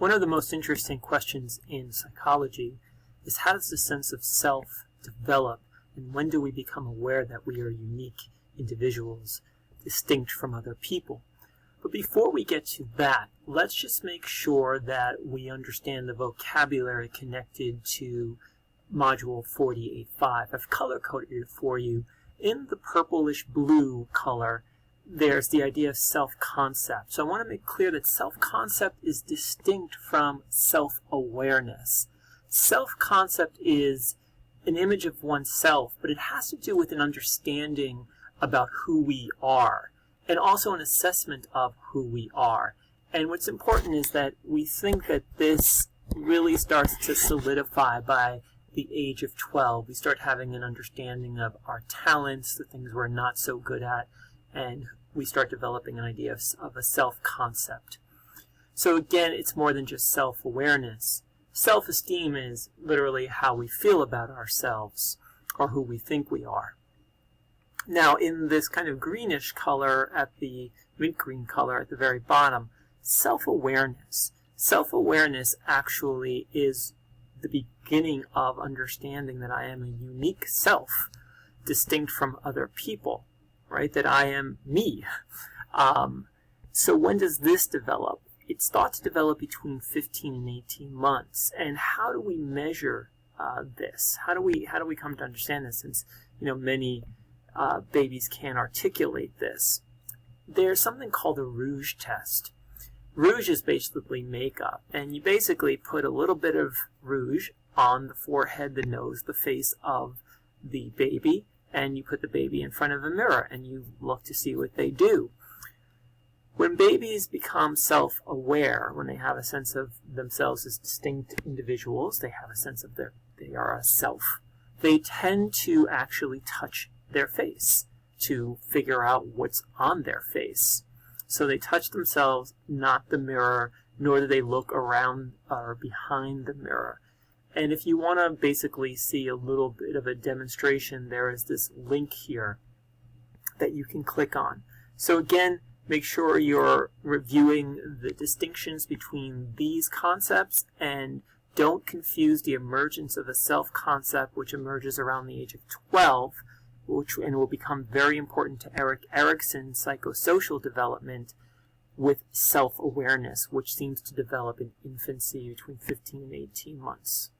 One of the most interesting questions in psychology is, how does the sense of self develop, and when do we become aware that we are unique individuals, distinct from other people? But before we get to that, let's just make sure that we understand the vocabulary connected to Module 48.5. I've color-coded it for you. In the purplish blue color, there's the idea of self-concept. So I want to make clear that self-concept is distinct from self-awareness. Self-concept is an image of oneself, but it has to do with an understanding about who we are, and also an assessment of who we are. And what's important is that we think that this really starts to solidify by the age of 12. We start having an understanding of our talents, the things we're not so good at, and we start developing an idea of a self-concept. So again, it's more than just self-awareness. Self-esteem is literally how we feel about ourselves, or who we think we are. Now, in this kind of greenish color, at the mint green color at the very bottom, self-awareness. Self-awareness actually is the beginning of understanding that I am a unique self, distinct from other people, right? That I am me. So when does this develop? It's thought to develop between 15 and 18 months. And how do we measure this? How do we come to understand this? Since many babies can't articulate this. There's something called the Rouge Test. Rouge is basically makeup, and you basically put a little bit of rouge on the forehead, the nose, the face of the baby, and you put the baby in front of a mirror, and you look to see what they do. When babies become self-aware, when they have a sense of themselves as distinct individuals, they have a sense of they are a self, they tend to actually touch their face to figure out what's on their face. So they touch themselves, not the mirror, nor do they look around or behind the mirror. And if you want to basically see a little bit of a demonstration, there is this link here that you can click on. So again, make sure you're reviewing the distinctions between these concepts, and don't confuse the emergence of a self-concept, which emerges around the age of 12, and will become very important to Erik Erikson's psychosocial development, with self-awareness, which seems to develop in infancy between 15 and 18 months.